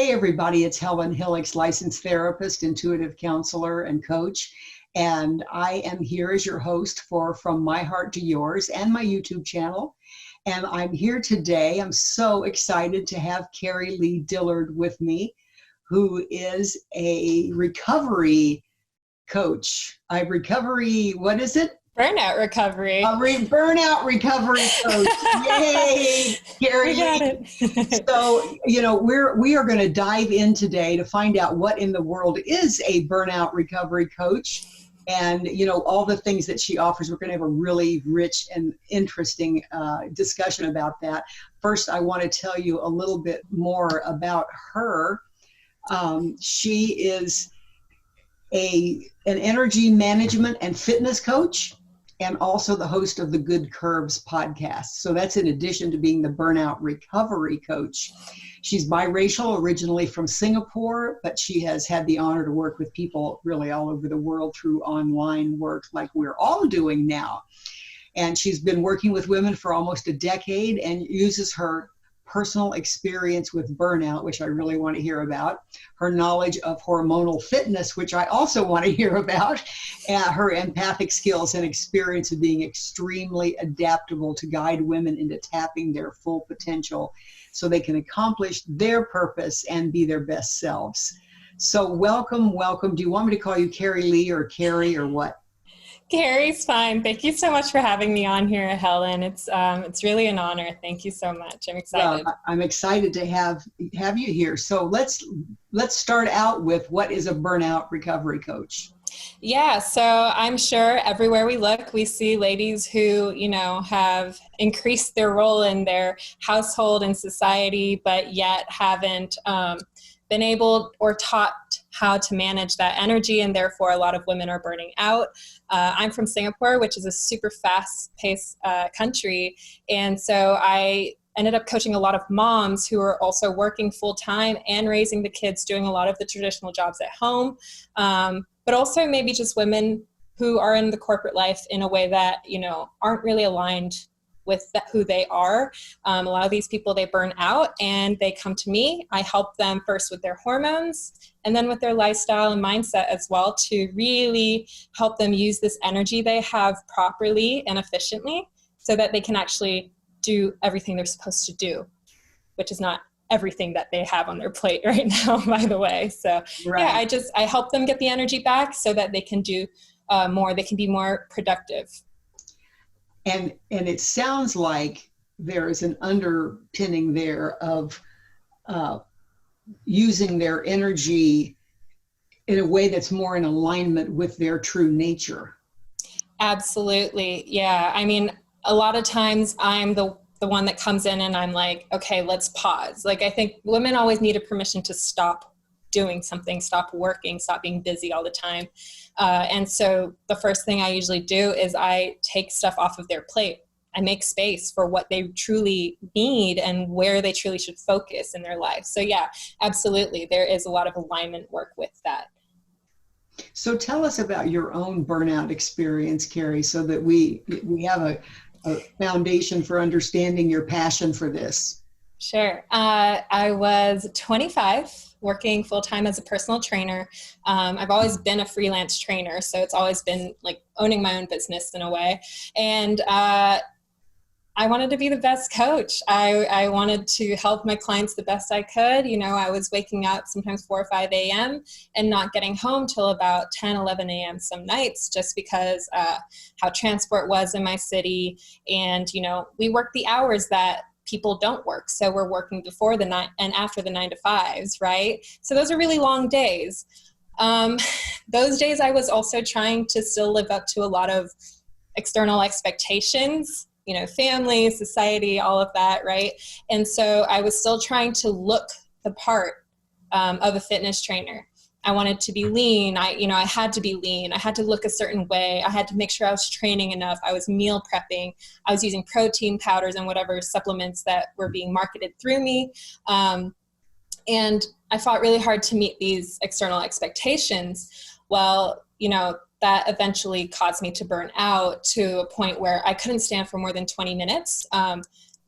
Hey everybody, it's Helen Hillick's licensed therapist, intuitive counselor, and coach. And I am here as your host for From My Heart to Yours and my YouTube channel. And I'm here today. I'm so excited to have Cari Li Dillard with me, who is a recovery coach. What is it? Burnout recovery. Burnout recovery coach. Yay, Cari. We got it. So, we are going to dive in today to find out what in the world is a burnout recovery coach, and all the things that she offers. We're going to have a really rich and interesting discussion about that. First, I want to tell you a little bit more about her. She is an energy management and fitness coach, and also the host of the Good Curves podcast. So that's in addition to being the burnout recovery coach. She's biracial, originally from Singapore, but she has had the honor to work with people really all over the world through online work like we're all doing now. And she's been working with women for almost a decade and uses her personal experience with burnout, which I really want to hear about, her knowledge of hormonal fitness, which I also want to hear about, and her empathic skills and experience of being extremely adaptable to guide women into tapping their full potential so they can accomplish their purpose and be their best selves. So welcome. Do you want me to call you Cari Li or Cari or what? Cari's fine. Thank you so much for having me on here, Helen. It's really an honor. Thank you so much. I'm excited. Well, I'm excited to have you here. So let's start out with, what is a burnout recovery coach? Yeah, so I'm sure everywhere we look, we see ladies who, have increased their role in their household and society, but yet haven't been able or taught how to manage that energy, and therefore a lot of women are burning out. I'm from Singapore, which is a super fast-paced country, and so I ended up coaching a lot of moms who are also working full-time and raising the kids, doing a lot of the traditional jobs at home, but also maybe just women who are in the corporate life in a way that, aren't really aligned with who they are. A lot of these people, they burn out and they come to me. I help them first with their hormones and then with their lifestyle and mindset as well, to really help them use this energy they have properly and efficiently so that they can actually do everything they're supposed to do, which is not everything that they have on their plate right now, by the way. So right. Yeah, I help them get the energy back so that they can do more, they can be more productive. And it sounds like there is an underpinning there of using their energy in a way that's more in alignment with their true nature. Absolutely. Yeah. I mean, a lot of times I'm the one that comes in and I'm like, okay, let's pause. Like, I think women always need a permission to stop doing something, stop working, stop being busy all the time. And so the first thing I usually do is I take stuff off of their plate. I make space for what they truly need and where they truly should focus in their life. So yeah, absolutely. There is a lot of alignment work with that. So tell us about your own burnout experience, Cari, so that we have a foundation for understanding your passion for this. Sure. I was 25, working full-time as a personal trainer. I've always been a freelance trainer, so it's always been like owning my own business in a way. And I wanted to be the best coach. I wanted to help my clients the best I could. I was waking up sometimes 4 or 5 a.m. and not getting home till about 10, 11 a.m. some nights, just because how transport was in my city. And, we worked the hours that people don't work. So we're working before the 9 and after the 9 to 5s, right? So those are really long days. Those days I was also trying to still live up to a lot of external expectations, family, society, all of that, right? And so I was still trying to look the part of a fitness trainer. I wanted to be lean. I had to be lean. I had to look a certain way. I had to make sure I was training enough. I was meal prepping. I was using protein powders and whatever supplements that were being marketed through me. And I fought really hard to meet these external expectations. Well, that eventually caused me to burn out to a point where I couldn't stand for more than 20 minutes,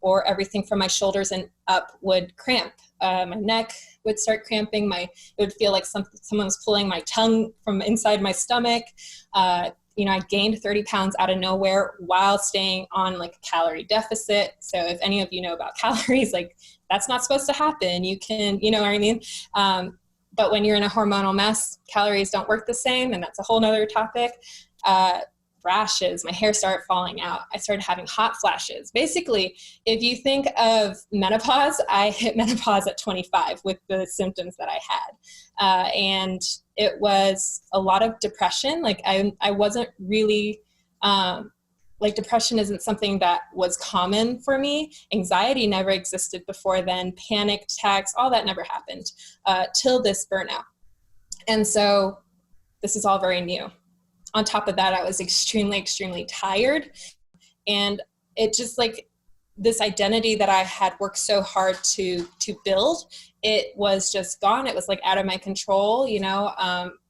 or everything from my shoulders and up would cramp. My neck would start cramping. It would feel like someone was pulling my tongue from inside my stomach. I gained 30 pounds out of nowhere while staying on like a calorie deficit. So if any of you know about calories, like that's not supposed to happen. You can, you know what I mean? But when you're in a hormonal mess, calories don't work the same. And that's a whole nother topic. Rashes, my hair started falling out. I started having hot flashes. Basically, if you think of menopause, I hit menopause at 25 with the symptoms that I had. And it was a lot of depression. Like I wasn't really, depression isn't something that was common for me. Anxiety never existed before then. Panic attacks, all that never happened till this burnout. And so this is all very new. On top of that, I was extremely, extremely tired. And it just like this identity that I had worked so hard to build, it was just gone. It was like out of my control.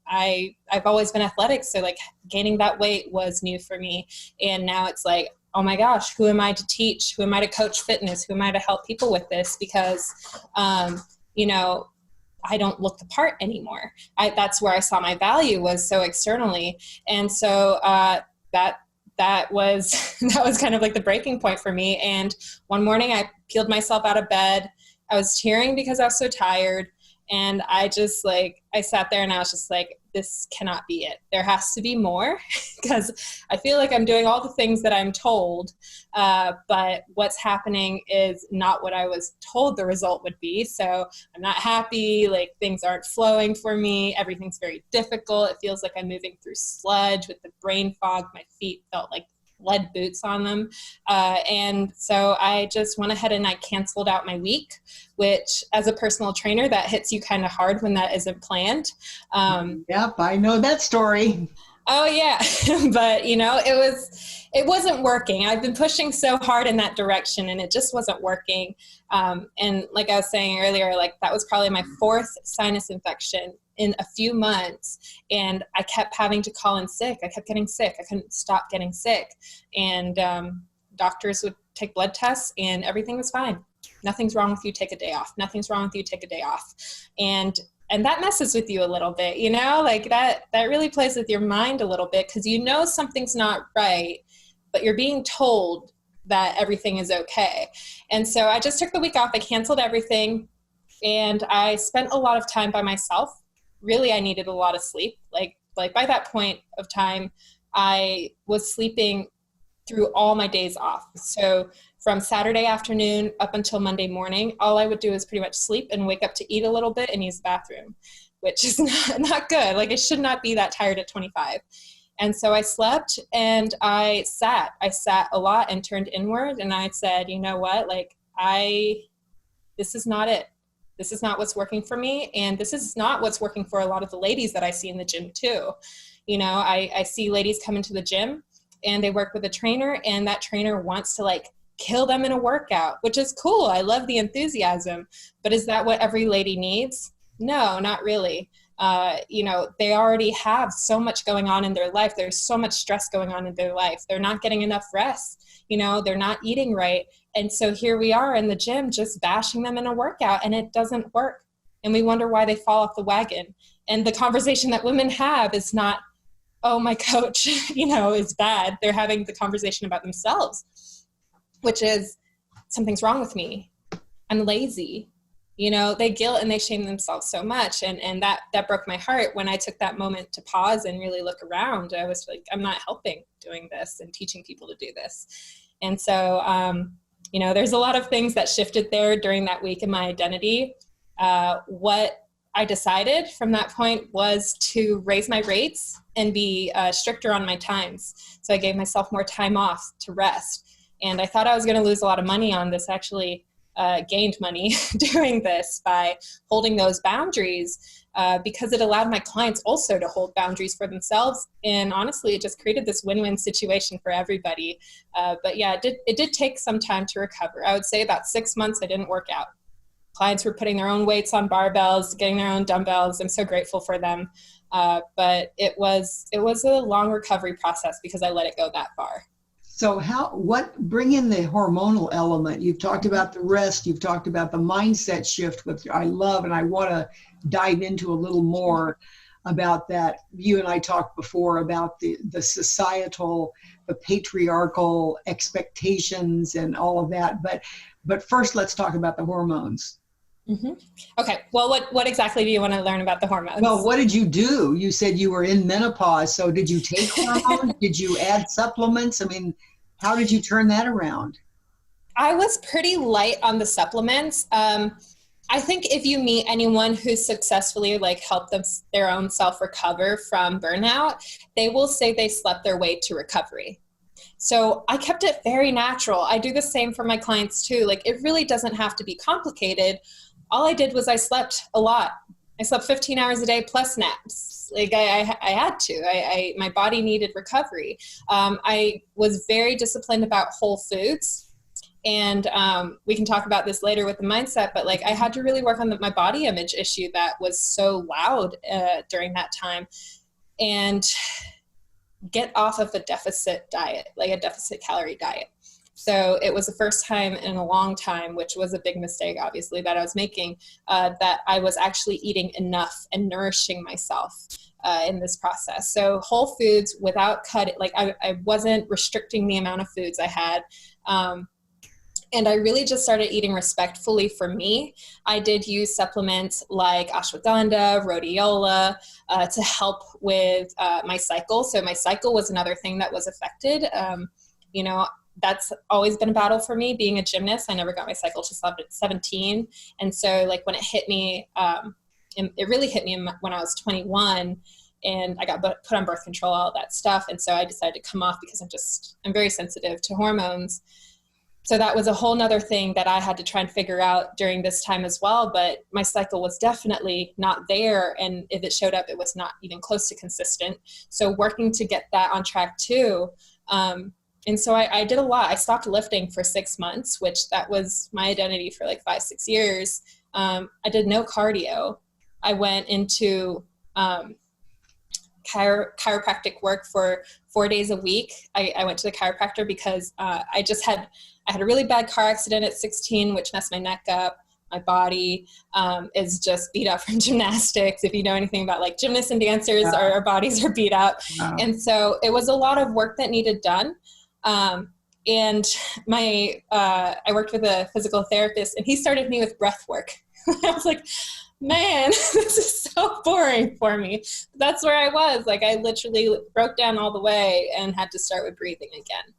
I've always been athletic. So like gaining that weight was new for me. And now it's like, oh my gosh, who am I to teach? Who am I to coach fitness? Who am I to help people with this? Because, I don't look the part anymore. That's where I saw my value was so externally. And so that was kind of like the breaking point for me. And one morning I peeled myself out of bed. I was tearing because I was so tired. And I sat there and I was just like, this cannot be it. There has to be more because I feel like I'm doing all the things that I'm told, but what's happening is not what I was told the result would be. So I'm not happy, like things aren't flowing for me. Everything's very difficult. It feels like I'm moving through sludge with the brain fog. My feet felt like lead boots on them. And so I just went ahead and I canceled out my week, which as a personal trainer, that hits you kind of hard when that isn't planned. Yep, I know that story. Oh yeah. But it wasn't working. I've been pushing so hard in that direction and it just wasn't working. And like I was saying earlier, like that was probably my 4th sinus infection in a few months. And I kept having to call in sick. I kept getting sick. I couldn't stop getting sick. And doctors would take blood tests and everything was fine. Nothing's wrong with you. Take a day off. Nothing's wrong with you. Take a day off. And that messes with you a little bit, like that really plays with your mind a little bit because something's not right, but you're being told that everything is okay. And so I just took the week off. I canceled everything and I spent a lot of time by myself. Really, I needed a lot of sleep. Like by that point of time, I was sleeping through all my days off. So from Saturday afternoon up until Monday morning, all I would do is pretty much sleep and wake up to eat a little bit and use the bathroom, which is not good. Like I should not be that tired at 25. And so I slept and I sat a lot and turned inward. And I said, you know what, like this is not it. This is not what's working for me. And this is not what's working for a lot of the ladies that I see in the gym too. I see ladies come into the gym and they work with a trainer and that trainer wants to like kill them in a workout, which is cool. I love the enthusiasm, but is that what every lady needs? No, not really. They already have so much going on in their life. There's so much stress going on in their life. They're not getting enough rest. They're not eating right. And so here we are in the gym just bashing them in a workout and it doesn't work. And we wonder why they fall off the wagon. And the conversation that women have is not, oh, my coach, is bad. They're having the conversation about themselves, which is something's wrong with me. I'm lazy. They guilt and they shame themselves so much. And that broke my heart when I took that moment to pause and really look around. I was like, I'm not helping doing this and teaching people to do this. And so, there's a lot of things that shifted there during that week in my identity. What I decided from that point was to raise my rates and be stricter on my times. So I gave myself more time off to rest. And I thought I was going to lose a lot of money on this, actually gained money doing this by holding those boundaries because it allowed my clients also to hold boundaries for themselves. And honestly, it just created this win-win situation for everybody. But yeah, it did take some time to recover. I would say about 6 months I didn't work out. Clients were putting their own weights on barbells, getting their own dumbbells. I'm so grateful for them. But it was a long recovery process because I let it go that far. So bring in the hormonal element. You've talked about the rest, you've talked about the mindset shift, which I love, and I want to dive into a little more about that. You and I talked before about the societal, the patriarchal expectations and all of that. But first, let's talk about the hormones. Mm-hmm. Okay. Well, what exactly do you want to learn about the hormones? Well, what did you do? You said you were in menopause. So did you take hormones? Did you add supplements? I mean, how did you turn that around? I was pretty light on the supplements. I think if you meet anyone who's successfully helped their own self recover from burnout, they will say they slept their way to recovery. So I kept it very natural. I do the same for my clients too. It really doesn't have to be complicated. All I did was I slept a lot. I slept 15 hours a day plus naps. I had to. My body needed recovery. I was very disciplined about whole foods. And we can talk about this later with the mindset, but I had to really work on my body image issue that was so loud during that time, and get off of a deficit diet, a deficit calorie diet. So it was the first time in a long time, which was a big mistake, obviously, that I was making, that I was actually eating enough and nourishing myself in this process. So whole foods without cutting, I wasn't restricting the amount of foods I had. And I really just started eating respectfully for me. I did use supplements like ashwagandha, rhodiola, to help with my cycle. So my cycle was another thing that was affected. That's always been a battle for me being a gymnast. I never got my cycle till 17. And so when it hit me, it really hit me when I was 21, and I got put on birth control, all that stuff. And so I decided to come off because I'm very sensitive to hormones. So that was a whole nother thing that I had to try and figure out during this time as well. But my cycle was definitely not there. And if it showed up, it was not even close to consistent. So working to get that on track too. And so I did a lot. I stopped lifting for 6 months, which that was my identity for 5-6 years. I did no cardio. I went into chiropractic work for 4 days a week. I went to the chiropractor because I had a really bad car accident at 16, which messed my neck up. My body is just beat up from gymnastics. If you know anything about gymnasts and dancers, our bodies are beat up. Wow. And so it was a lot of work that needed done. And I worked with a physical therapist, and he started me with breath work. I was like, man, this is so boring for me. That's where I was. I literally broke down all the way and had to start with breathing again.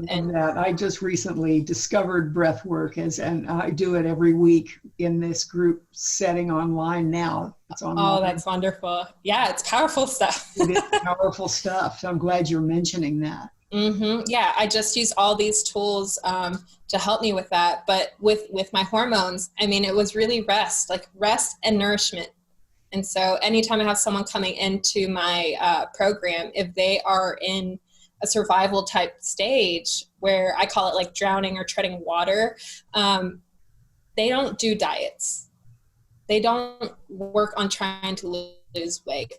And that I just recently discovered breath work, and I do it every week in this group setting online now. It's online. Oh, that's wonderful. Yeah, it's powerful stuff. It is powerful stuff. So I'm glad you're mentioning that. Mm-hmm. Yeah, I just use all these tools to help me with that. But with my hormones, it was really rest and nourishment. And so anytime I have someone coming into my program, if they are in a survival type stage where I call it drowning or treading water, they don't do diets. They don't work on trying to lose weight.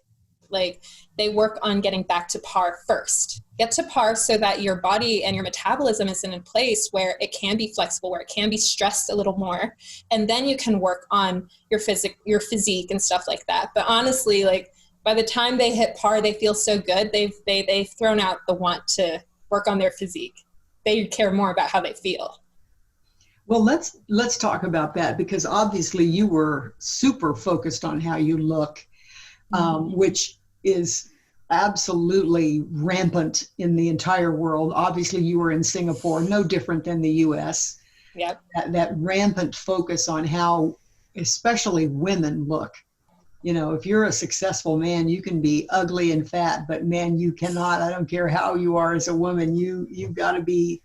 They work on getting back to par first. Get to par so that your body and your metabolism is in a place where it can be flexible, where it can be stressed a little more. And then you can work on your physique and stuff like that. But honestly, by the time they hit par, they feel so good. They've thrown out the want to work on their physique. They care more about how they feel. Well, let's talk about that, because obviously you were super focused on how you look, which is absolutely rampant in the entire world. Obviously you were in Singapore, no different than the US. Yep. That rampant focus on how especially women look. If you're a successful man, you can be ugly and fat, but man, you cannot, I don't care how you are as a woman, you've got to be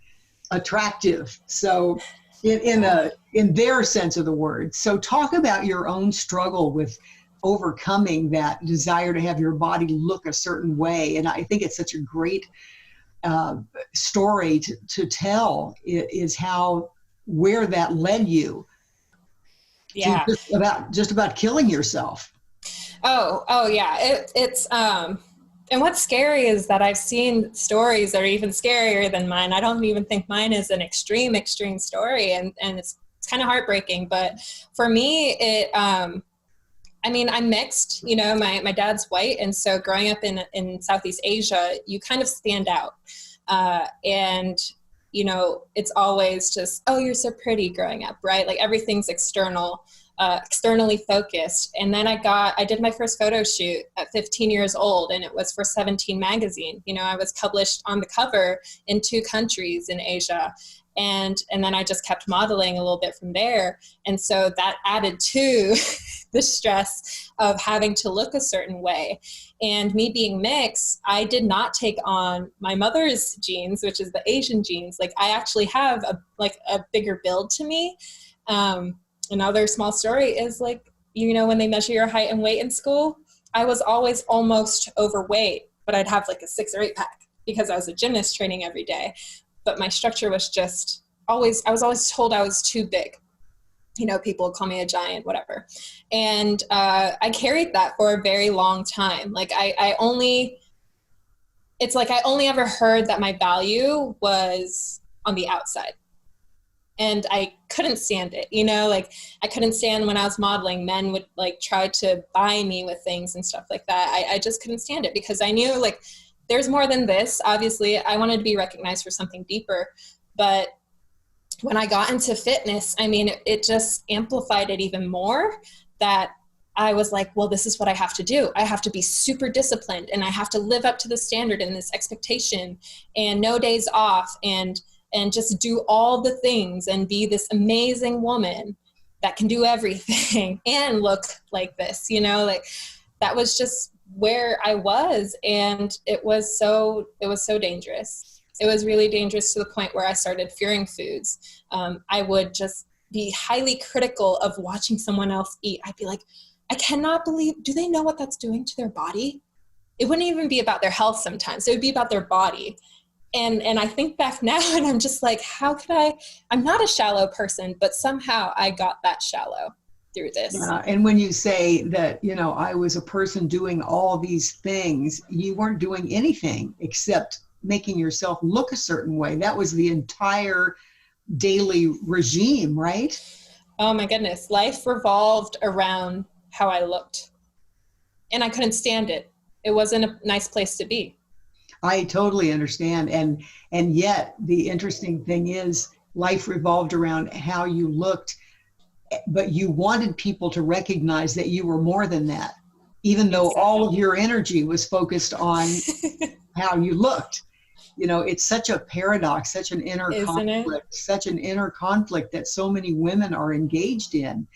attractive. So in their sense of the word. So talk about your own struggle with overcoming that desire to have your body look a certain way. And I think it's such a great story to tell, is where that led you. Yeah. To just about killing yourself. Oh yeah. And what's scary is that I've seen stories that are even scarier than mine. I don't even think mine is an extreme story. And it's kind of heartbreaking. But for me, I mean, I'm mixed, you know, my dad's white. And so growing up in Southeast Asia, you kind of stand out. And, you know, it's always just, oh, you're so pretty growing up, right? Like everything's externally focused. And then I did my first photo shoot at 15 years old, and it was for 17 magazine. You know, I was published on the cover in 2 countries in Asia. And then I just kept modeling a little bit from there. And so that added to the stress of having to look a certain way. And me being mixed, I did not take on my mother's genes, which is the Asian genes. Like I actually have a bigger build to me. Another small story is like, you know, when they measure your height and weight in school, I was always almost overweight, but I'd have like a 6 or 8 pack because I was a gymnast training every day. But my structure was just I was always told I was too big. You know, people would call me a giant, whatever. And I carried that for a very long time. Like I only ever heard that my value was on the outside. And I couldn't stand it, you know, like I couldn't stand when I was modeling, men would like try to buy me with things and stuff like that. I just couldn't stand it because I knew like there's more than this. Obviously, I wanted to be recognized for something deeper. But when I got into fitness, I mean, it just amplified it even more that I was like, well, this is what I have to do. I have to be super disciplined and I have to live up to the standard and this expectation and no days off and just do all the things and be this amazing woman that can do everything and look like this, you know, like that was just where I was. And it was so dangerous. It was really dangerous to the point where I started fearing foods. I would just be highly critical of watching someone else eat. I'd be like, I cannot believe, do they know what that's doing to their body? It wouldn't even be about their health sometimes. It would be about their body. And I think back now and I'm just like, I'm not a shallow person, but somehow I got that shallow through this. And when you say that, you know, I was a person doing all these things, you weren't doing anything except making yourself look a certain way. That was the entire daily regime, right? Oh my goodness. Life revolved around how I looked. And I couldn't stand it. It wasn't a nice place to be. I totally understand. And yet the interesting thing is life revolved around how you looked, but you wanted people to recognize that you were more than that, even though all of your energy was focused on how you looked. You know, it's such a paradox, such an inner conflict that so many women are engaged in.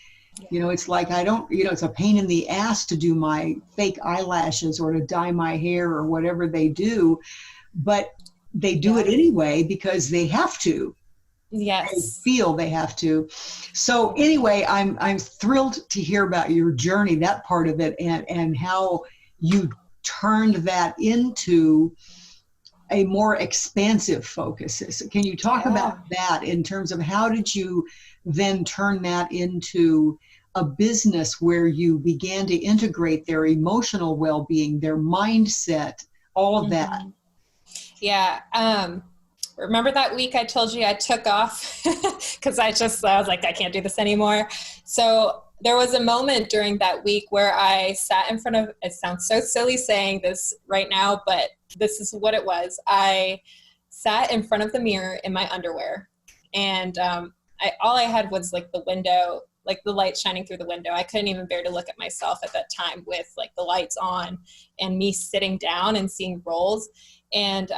You know, it's like, it's a pain in the ass to do my fake eyelashes or to dye my hair or whatever they do, but they do it anyway because they have to. Yes. They feel they have to. So anyway, I'm thrilled to hear about your journey, that part of it, and how you turned that into a more expansive focus. Can you talk about that in terms of how did you then turn that into a business where you began to integrate their emotional well-being, their mindset, all of that? Yeah. Remember that week I told you I took off because I was like, I can't do this anymore. So there was a moment during that week where I sat in front of, it sounds so silly saying this right now, but this is what it was. I sat in front of the mirror in my underwear and all I had was like the window, like the light shining through the window. I couldn't even bear to look at myself at that time with like the lights on and me sitting down and seeing rolls. And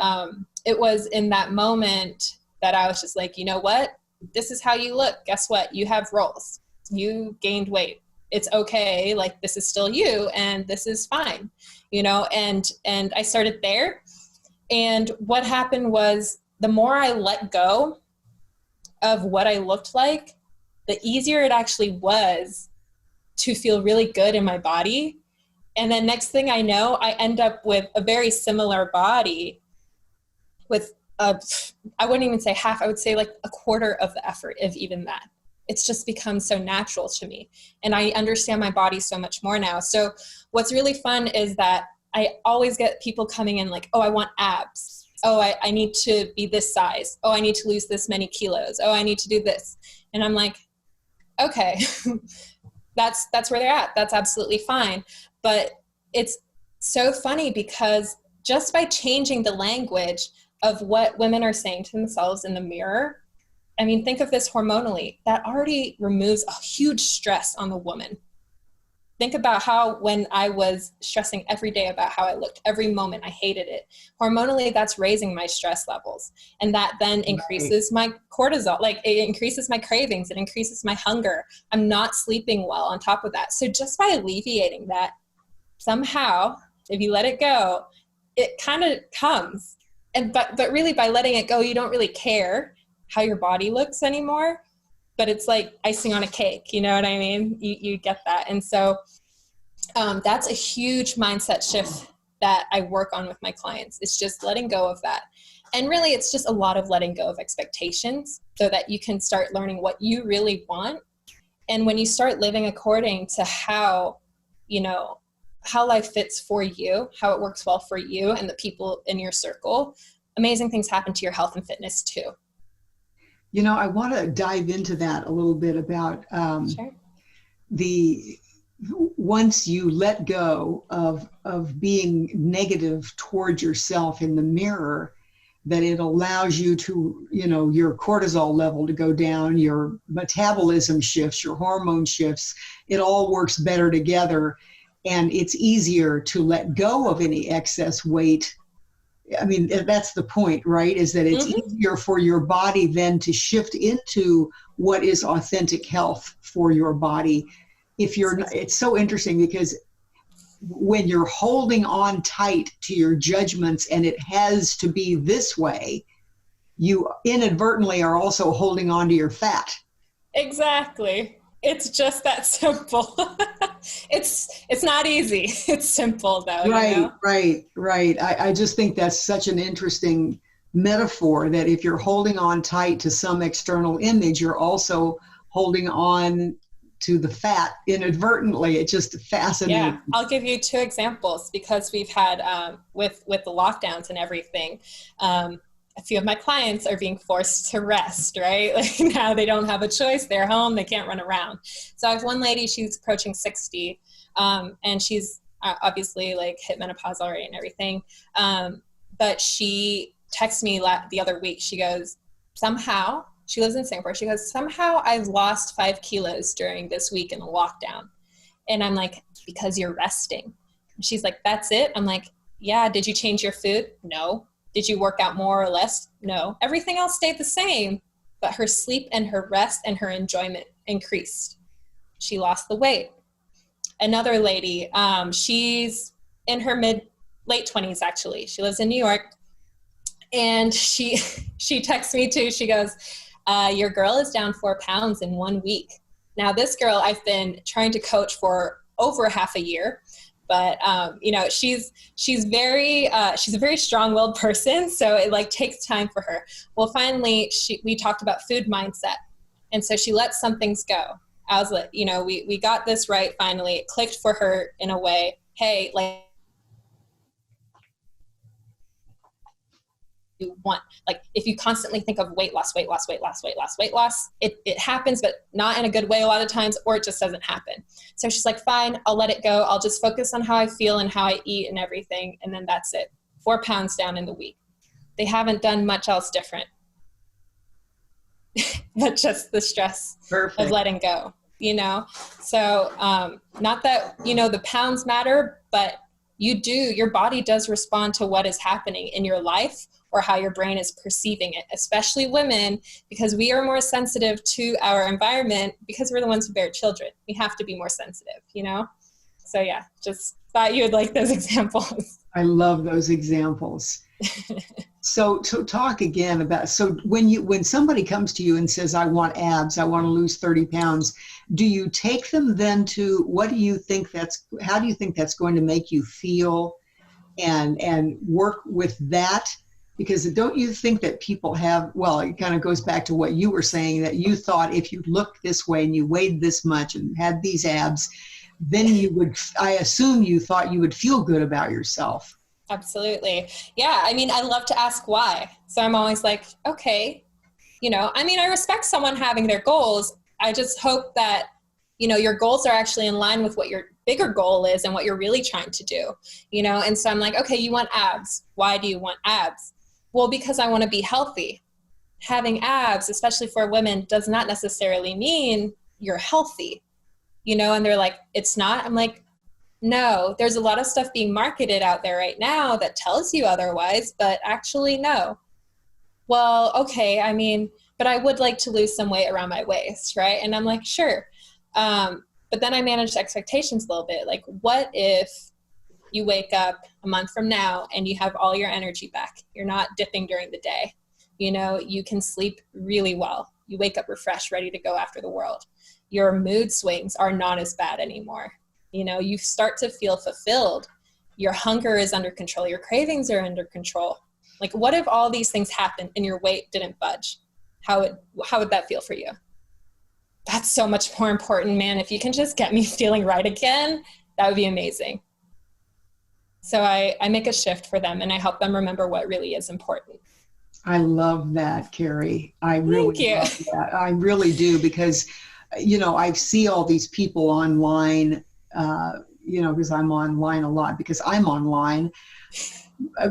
it was in that moment that I was just like, you know what? This is how you look. Guess what? You have rolls. You gained weight. It's okay. Like this is still you and this is fine, you know? And I started there. And what happened was the more I let go of what I looked like, the easier it actually was to feel really good in my body. And then next thing I know, I end up with a very similar body with, I wouldn't even say half, I would say like a quarter of the effort of even that. It's just become so natural to me. And I understand my body so much more now. So what's really fun is that I always get people coming in like, oh, I want abs. Oh, I need to be this size. Oh, I need to lose this many kilos. Oh, I need to do this. And I'm like, okay, that's where they're at. That's absolutely fine. But it's so funny because just by changing the language of what women are saying to themselves in the mirror, I mean, think of this hormonally, that already removes a huge stress on the woman. Think about how when I was stressing every day about how I looked, every moment I hated it. Hormonally, that's raising my stress levels. And that then increases my cortisol. Like it increases my cravings. It increases my hunger. I'm not sleeping well on top of that. So just by alleviating that, somehow, if you let it go, it kind of comes. But really by letting it go, you don't really care how your body looks anymore. But it's like icing on a cake, you know what I mean? You get that. And so that's a huge mindset shift that I work on with my clients. It's just letting go of that. And really, it's just a lot of letting go of expectations so that you can start learning what you really want. And when you start living according to how, you know, how life fits for you, how it works well for you and the people in your circle, amazing things happen to your health and fitness too. You know, I want to dive into that a little bit about Sure. Once you let go of being negative towards yourself in the mirror, that it allows you to, you know, your cortisol level to go down, your metabolism shifts, your hormone shifts, it all works better together. And it's easier to let go of any excess weight. I mean, that's the point, right? Is that it's easier for your body then to shift into what is authentic health for your body. It's so interesting because when you're holding on tight to your judgments and it has to be this way, you inadvertently are also holding on to your fat. Exactly. It's just that simple. It's not easy. It's simple though. Right, you know? right. I just think that's such an interesting metaphor that if you're holding on tight to some external image, you're also holding on to the fat inadvertently. It's just fascinating. Yeah, I'll give you 2 examples because we've had with the lockdowns and everything. A few of my clients are being forced to rest, right? Like now they don't have a choice. They're home. They can't run around. So I have one lady, she's approaching 60, and she's obviously like hit menopause already and everything. But she texted me the other week. She goes, somehow, she lives in Singapore. She goes, somehow I've lost 5 kilos during this week in the lockdown. And I'm like, because you're resting. And she's like, that's it? I'm like, yeah. Did you change your food? No. Did you work out more or less? No. Everything else stayed the same, but her sleep and her rest and her enjoyment increased. She lost the weight. Another lady, she's in her late 20s actually. She lives in New York. And she texts me too. She goes, your girl is down 4 pounds in 1 week. Now this girl I've been trying to coach for over half a year. But, you know, she's a very strong-willed person. So it like takes time for her. Well, finally we talked about food mindset. And so she let some things go. I was like, you know, we got this right. Finally, it clicked for her in a way. Hey, like you want, like if you constantly think of weight loss, it happens, but not in a good way a lot of times, or it just doesn't happen. So she's like, fine, I'll let it go. I'll just focus on how I feel and how I eat and everything. And then that's it. 4 pounds down in the week. They haven't done much else different, but just the stress of letting go, you know? So not that, you know, the pounds matter, but your body does respond to what is happening in your life or how your brain is perceiving it, especially women, because we are more sensitive to our environment because we're the ones who bear children. We have to be more sensitive, you know? So yeah, just thought you would like those examples. I love those examples. So to talk again about, so when somebody comes to you and says, I want abs, I want to lose 30 pounds, do you take them then to, how do you think that's going to make you feel and work with that? Because don't you think that people have, well, it kind of goes back to what you were saying, that you thought if you looked this way and you weighed this much and had these abs, then I assume you thought you would feel good about yourself. Absolutely. Yeah. I mean, I love to ask why. So I'm always like, okay, I respect someone having their goals. I just hope that, your goals are actually in line with what your bigger goal is and what you're really trying to do, And so I'm like, okay, you want abs. Why do you want abs? Well, because I want to be healthy. Having abs, especially for women, does not necessarily mean you're healthy, and they're like, it's not. I'm like, no, there's a lot of stuff being marketed out there right now that tells you otherwise, but actually no. Well, okay, but I would like to lose some weight around my waist, right? And I'm like, sure. But then I managed expectations a little bit. Like, what if you wake up a month from now and you have all your energy back? You're not dipping during the day. You can sleep really well. You wake up refreshed, ready to go after the world. Your mood swings are not as bad anymore. You start to feel fulfilled. Your hunger is under control. Your cravings are under control. Like, what if all these things happened and your weight didn't budge? How would that feel for you? That's so much more important, man. If you can just get me feeling right again, that would be amazing. So I make a shift for them, and I help them remember what really is important. I love that, Cari. I really love that. I really do, because, I see all these people online, because I'm online a lot because I'm online.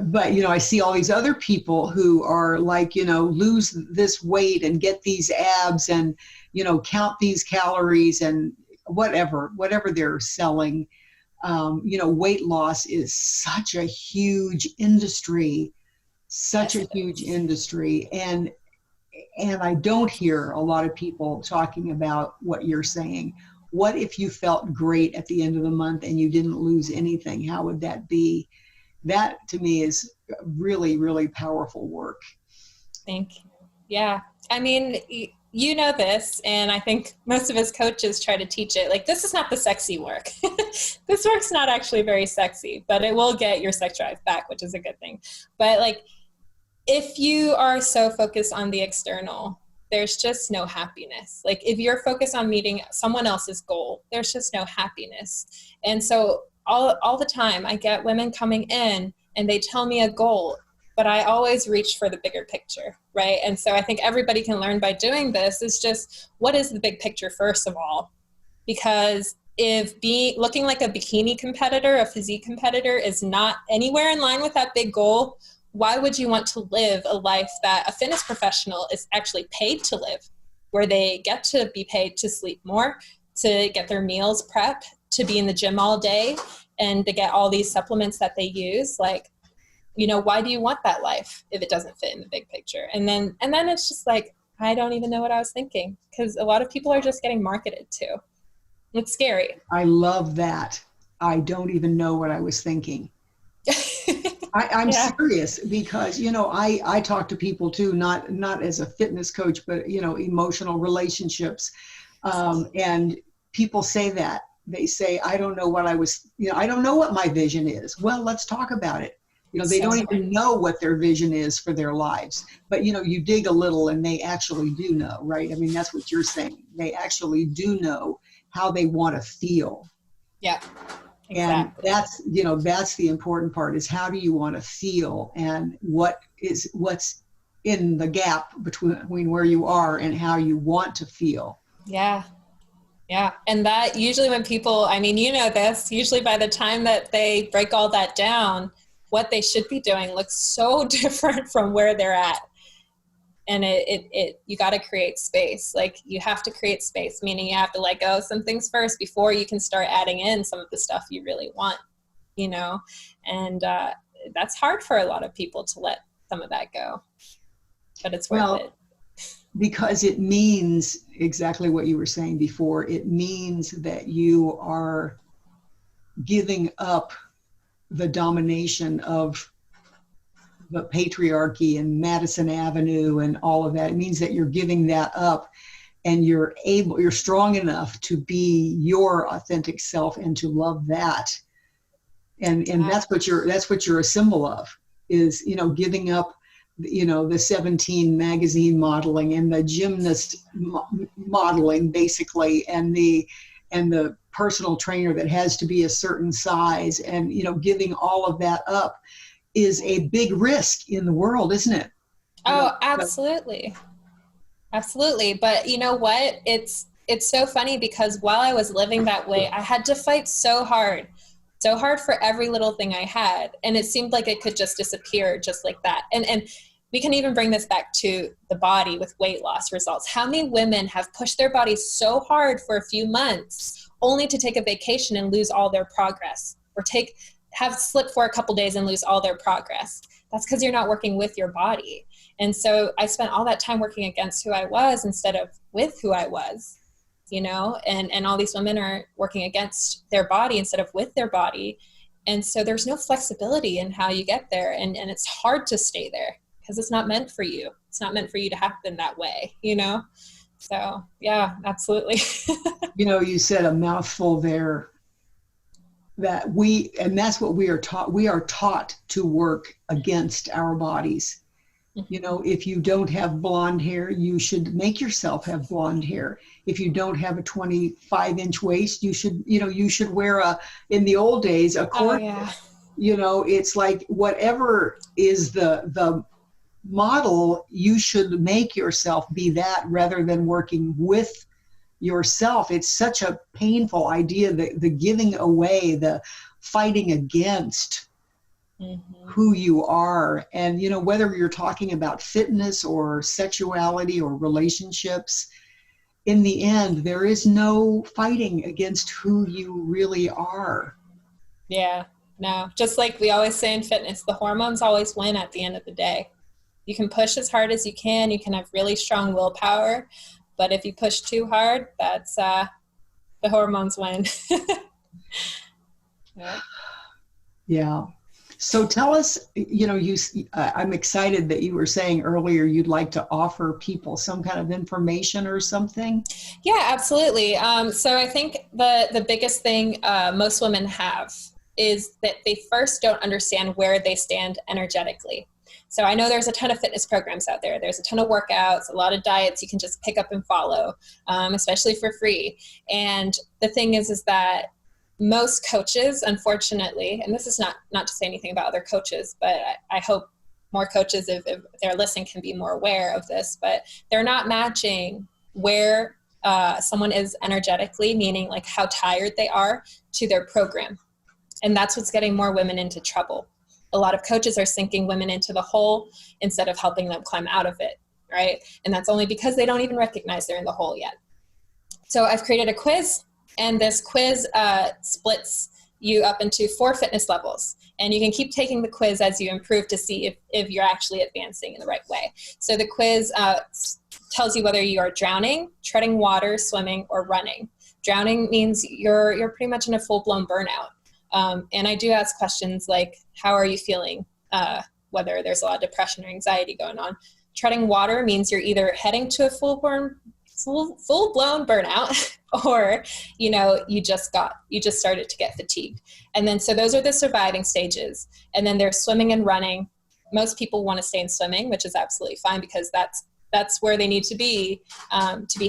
But, I see all these other people who are like, lose this weight and get these abs and, count these calories and whatever they're selling. Weight loss is such a huge industry, And I don't hear a lot of people talking about what you're saying. What if you felt great at the end of the month and you didn't lose anything? How would that be? That to me is really, really powerful work. Thank you. Yeah. You know this, and I think most of us coaches try to teach it. Like, this is not the sexy work. This work's not actually very sexy, but it will get your sex drive back, which is a good thing. But like, if you are so focused on the external, there's just no happiness. Like, if you're focused on meeting someone else's goal, there's just no happiness. And so all the time I get women coming in and they tell me a goal, but I always reach for the bigger picture, right? And so I think everybody can learn by doing this is just, what is the big picture first of all? Because if looking like a bikini competitor, a physique competitor, is not anywhere in line with that big goal, why would you want to live a life that a fitness professional is actually paid to live, where they get to be paid to sleep more, to get their meals prepped, to be in the gym all day, and to get all these supplements that they use? Like, why do you want that life if it doesn't fit in the big picture? And then it's just like, I don't even know what I was thinking, because a lot of people are just getting marketed to. It's scary. I love that. I don't even know what I was thinking. I'm serious, because, I talk to people too, not as a fitness coach, but, emotional relationships. And people say that. They say, I don't know what I don't know what my vision is. Well, let's talk about it. They don't even know what their vision is for their lives. But, you dig a little and they actually do know, right? That's what you're saying. They actually do know how they want to feel. Yeah. Exactly. And that's the important part, is how do you want to feel, and what's in the gap between where you are and how you want to feel. Yeah. Yeah. And that usually when people, this, usually by the time that they break all that down, what they should be doing looks so different from where they're at. And you got to create space. Like, you have to create space, meaning you have to let go of some things first before you can start adding in some of the stuff you really want, and that's hard for a lot of people to let some of that go, but it's worth it. Because it means exactly what you were saying before. It means that you are giving up the domination of the patriarchy and Madison Avenue and all of that. It means that you're giving that up, and you're strong enough to be your authentic self and to love that. And that's what you're a symbol of, is, giving up, the 17 magazine modeling and the gymnast modeling, basically, and the personal trainer that has to be a certain size, and, you know, giving all of that up is a big risk in the world, isn't it? Oh, absolutely. Absolutely. But you know what? It's so funny because while I was living that way, I had to fight so hard for every little thing I had. And it seemed like it could just disappear just like that. And we can even bring this back to the body with weight loss results. How many women have pushed their bodies so hard for a few months only to take a vacation and lose all their progress, or have slipped for a couple days and lose all their progress? That's because you're not working with your body. And so I spent all that time working against who I was instead of with who I was, you know, and all these women are working against their body instead of with their body. And so there's no flexibility in how you get there. And it's hard to stay there because it's not meant for you. It's not meant for you to happen that way, you know? So yeah, absolutely. You know, you said a mouthful there, that that's what we are taught. We are taught to work against our bodies. You know, if you don't have blonde hair, you should make yourself have blonde hair. If you don't have a 25-inch waist, you should wear in the old days, a cord. Oh, yeah. You know, it's like whatever is the model, you should make yourself be that rather than working with yourself. It's such a painful idea, the giving away, the fighting against who you are. And, you know, whether you're talking about fitness or sexuality or relationships, in the end, there is no fighting against who you really are. Yeah, no, just like we always say in fitness, the hormones always win at the end of the day. You can push as hard as you can have really strong willpower, but if you push too hard, that's the hormones win. Yeah. So tell us, you know, I'm excited that you were saying earlier you'd like to offer people some kind of information or something. Yeah, absolutely. So I think the biggest thing most women have is that they first don't understand where they stand energetically. So I know there's a ton of fitness programs out there. There's a ton of workouts, a lot of diets you can just pick up and follow, especially for free. And the thing is that most coaches, unfortunately, and this is not to say anything about other coaches, but I hope more coaches, if they're listening, can be more aware of this, but they're not matching where someone is energetically, meaning like how tired they are, to their program. And that's what's getting more women into trouble. A lot of coaches are sinking women into the hole instead of helping them climb out of it, right? And that's only because they don't even recognize they're in the hole yet. So I've created a quiz. And this quiz splits you up into 4 fitness levels. And you can keep taking the quiz as you improve to see if you're actually advancing in the right way. So the quiz tells you whether you are drowning, treading water, swimming, or running. Drowning means you're pretty much in a full-blown burnout. And I do ask questions like, how are you feeling? Whether there's a lot of depression or anxiety going on. Treading water means you're either heading to a full-blown burnout, or, you know, you just started to get fatigued. And then, so those are the surviving stages. And then there's swimming and running. Most people want to stay in swimming, which is absolutely fine because that's where they need to be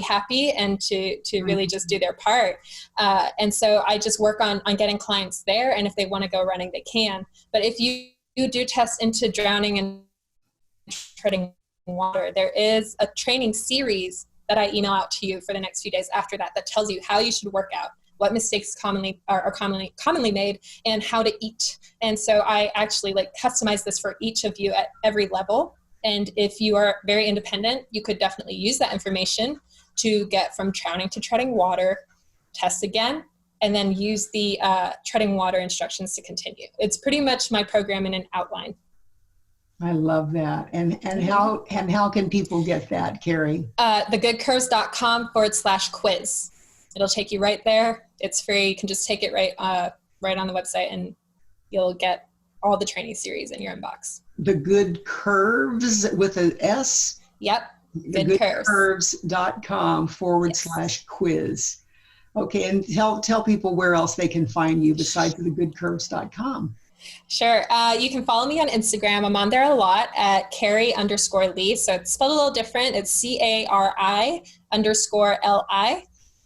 happy and to really just do their part. And so I just work on getting clients there. And if they want to go running, they can. But if you do test into drowning and treading water, there is a training series that I email out to you for the next few days after that tells you how you should work out, what mistakes are commonly made, and how to eat. And so I actually customize this for each of you at every level. And if you are very independent, you could definitely use that information to get from drowning to treading water, test again, and then use the treading water instructions to continue. It's pretty much my program in an outline. I love that. And how can people get that, Cari? thegoodcurves.com/quiz. It'll take you right there. It's free. You can just take it right on the website, and you'll get all the training series in your inbox. The Good Curves with an S? Yep. thegoodcurves.com/quiz. Okay, and tell people where else they can find you besides thegoodcurves.com. Sure. You can follow me on Instagram. I'm on there a lot at Cari_Li. So it's spelled a little different. It's CARI_LI.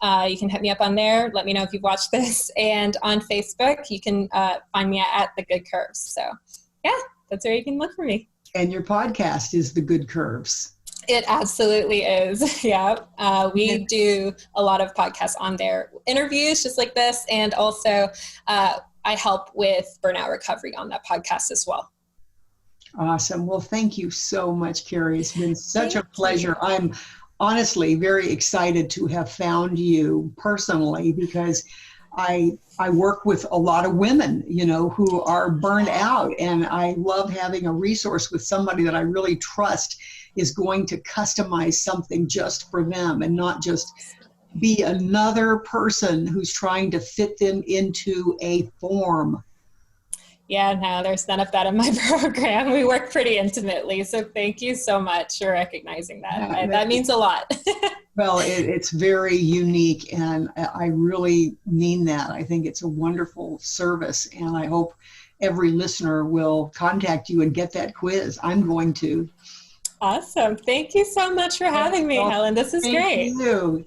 You can hit me up on there. Let me know if you've watched this. And on Facebook, you can find me at The Good Curves. So yeah, that's where you can look for me. And your podcast is The Good Curves. It absolutely is. Yeah. We do a lot of podcasts on there, interviews just like this. And also I help with burnout recovery on that podcast as well. Awesome. Well, thank you so much, Cari. It's been such a pleasure. I'm honestly very excited to have found you personally, because I work with a lot of women, who are burned out, and I love having a resource with somebody that I really trust is going to customize something just for them and not just be another person who's trying to fit them into a form. Yeah, no, there's none of that in my program. We work pretty intimately. So thank you so much for recognizing that. That means a lot. Well, it's very unique, and I really mean that. I think it's a wonderful service, and I hope every listener will contact you and get that quiz. I'm going to. Awesome. Thank you so much for having me, Helen. This is great.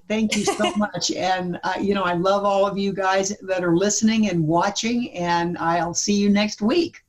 Thank you so much. And, I love all of you guys that are listening and watching, and I'll see you next week.